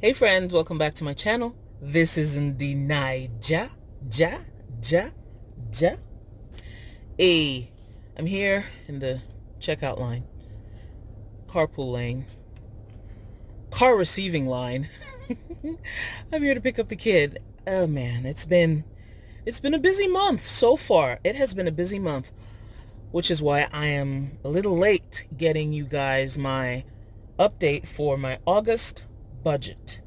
Hey friends, welcome back to my channel. This is NdiNaija, ja, ja, ja. Hey, I'm here in the checkout line, carpool lane, car receiving line. I'm here to pick up the kid. Oh man, it's been a busy month so far. It has been a busy month, which is why I am a little late getting you guys my update for my August budget,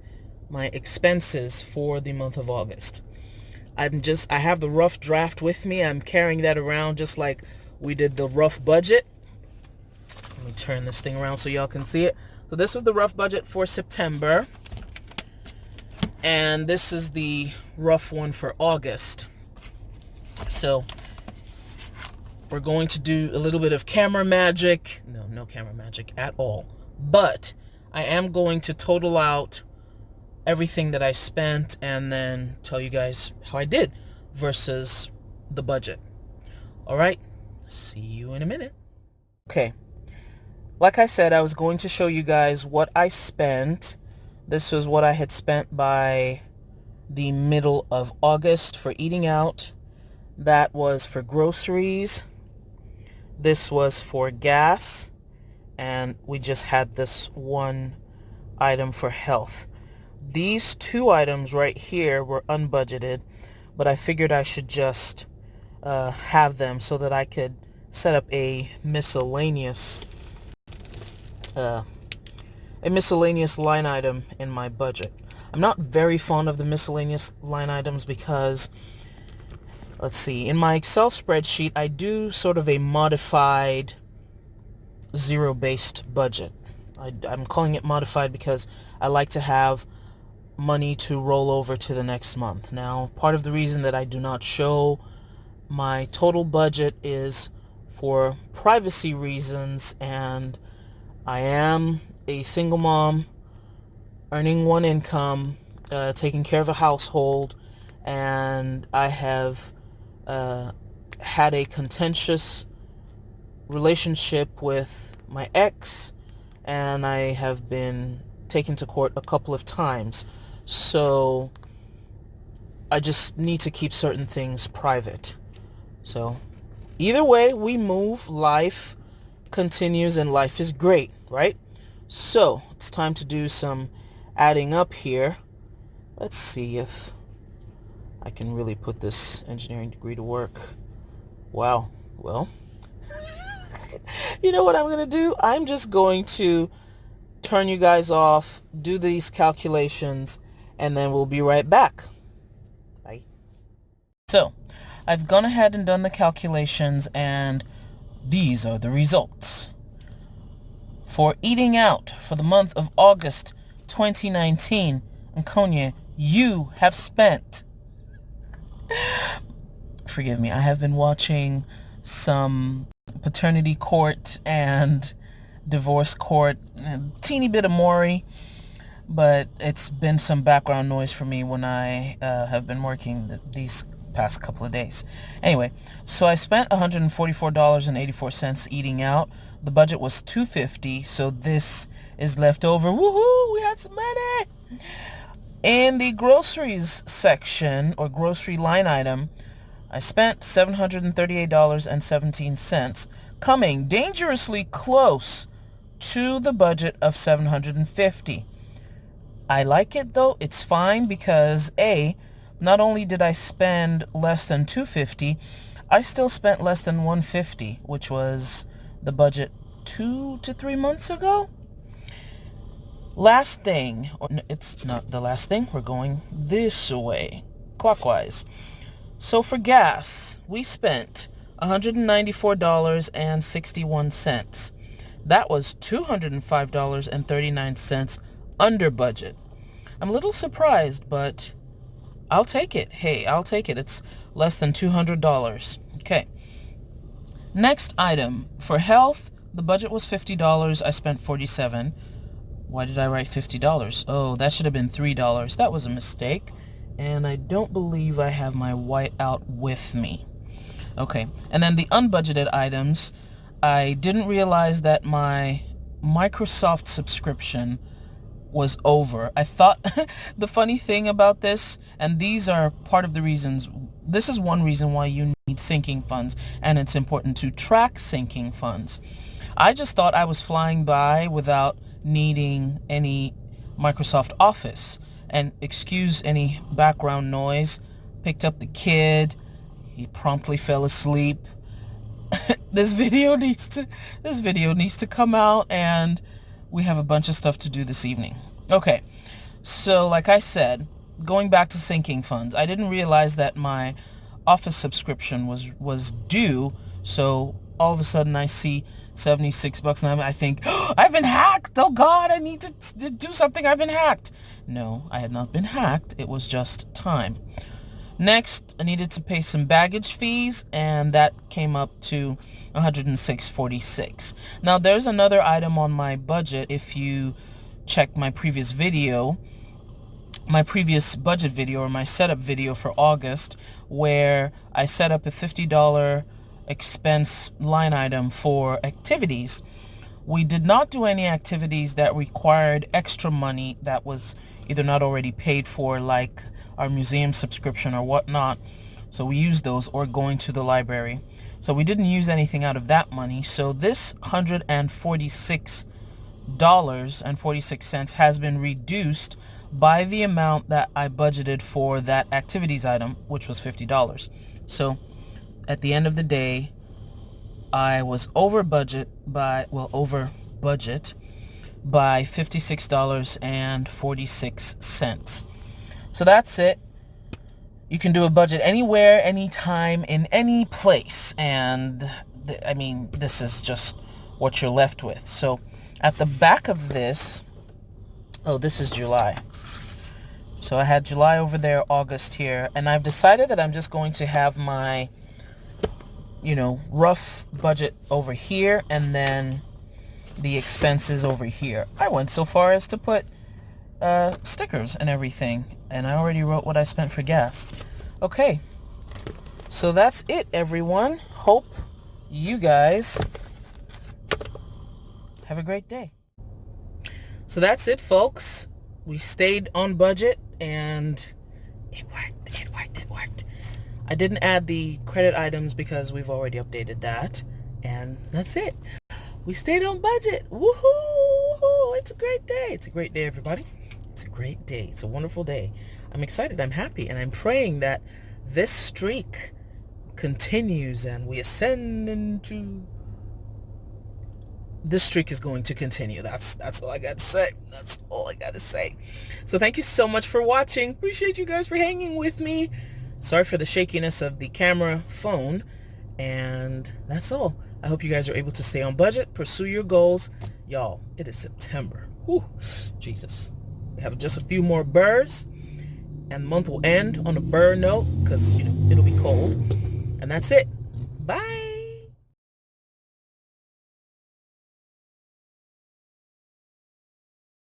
my expenses for the month of August. I have the rough draft with me. I'm carrying that around just like we did the rough budget. Let me turn this thing around so y'all can see it. So this was the rough budget for September, and this is the rough one for August. So we're going to do a little bit of camera magic. No camera magic at all. But I am going to total out everything that I spent and then tell you guys how I did versus the budget. All right, see you in a minute. Okay, like I said, I was going to show you guys what I spent. This was what I had spent by the middle of August for eating out. That was for groceries. This was for gas. And we just had this one item for health. These two items right here were unbudgeted, but I figured I should just have them so that I could set up a miscellaneous line item in my budget. I'm not very fond of the miscellaneous line items because, let's see, in my Excel spreadsheet, I do sort of a modified zero-based budget. I'm calling it modified because I like to have money to roll over to the next month. Now, part of the reason that I do not show my total budget is for privacy reasons, and I am a single mom earning one income, taking care of a household, and I have had a contentious relationship with my ex, and I have been taken to court a couple of times. So I just need to keep certain things private. So either way we move, life continues and life is great, right? So it's time to do some adding up here. Let's see if I can really put this engineering degree to work. Wow. Well, you know what I'm going to do? I'm just going to turn you guys off, do these calculations, and then we'll be right back. Bye. So, I've gone ahead and done the calculations, and these are the results. For eating out for the month of August 2019, Nkonya, you have spent... Forgive me, I have been watching some paternity court and divorce court, a teeny bit of Maury, but it's been some background noise for me when I have been working these past couple of days. Anyway, so I spent $144.84 eating out. The budget was $250, so this is left over. Woohoo! We had some money! In the groceries section, or grocery line item, I spent $738.17, coming dangerously close to the budget of $750. I like it though. It's fine because A, not only did I spend less than $250, I still spent less than $150, which was the budget 2 to 3 months ago. Last thing, or it's not the last thing, we're going this way, clockwise. So for gas, we spent $194.61. That was $205.39 under budget. I'm a little surprised, but I'll take it. Hey, I'll take it. It's less than $200. Okay. Next item. For health, the budget was $50. I spent $47. Why did I write $50? Oh, that should have been $3. That was a mistake. And I don't believe I have my whiteout with me. Okay, and then the unbudgeted items, I didn't realize that my Microsoft subscription was over. I thought the funny thing about this, and these are part of the reasons, this is one reason why you need sinking funds, and it's important to track sinking funds. I just thought I was flying by without needing any Microsoft Office. And excuse any background noise, picked up the kid, he promptly fell asleep. This video needs to come out, and we have a bunch of stuff to do this evening. Okay, so like I said, going back to sinking funds, I didn't realize that my Office subscription was due, so all of a sudden I see $76 and I think, oh, I've been hacked! Oh God, I need to do something, I've been hacked! No, I had not been hacked, it was just time. Next, I needed to pay some baggage fees, and that came up to $106.46. Now, there's another item on my budget. If you check my previous video, my previous budget video, or my setup video for August, where I set up a $50 expense line item for activities. We did not do any activities that required extra money that was either not already paid for, like our museum subscription or whatnot. So we used those, or going to the library. So we didn't use anything out of that money. So this $146.46 has been reduced by the amount that I budgeted for that activities item, which was $50. So at the end of the day, I was over budget by $56.46. So that's it. You can do a budget anywhere, anytime, in any place. And I mean, this is just what you're left with. So at the back of this, oh, this is July. So I had July over there, August here. And I've decided that I'm just going to have my, rough budget over here, and then the expenses over here. I went so far as to put stickers and everything, and I already wrote what I spent for gas. Okay, so that's it, everyone. Hope you guys have a great day. So that's it, folks. We stayed on budget, and it worked. I didn't add the credit items because we've already updated that, and that's it. We stayed on budget. Woohoo! It's a great day. It's a great day, everybody. It's a great day. It's a wonderful day. I'm excited. I'm happy. And I'm praying that this streak continues and we ascend into... This streak is going to continue. That's all I got to say. That's all I got to say. So thank you so much for watching. Appreciate you guys for hanging with me. Sorry for the shakiness of the camera phone. And that's all. I hope you guys are able to stay on budget, pursue your goals. Y'all, it is September. Whew, Jesus. We have just a few more burrs, and the month will end on a burr note because, it'll be cold. And that's it. Bye.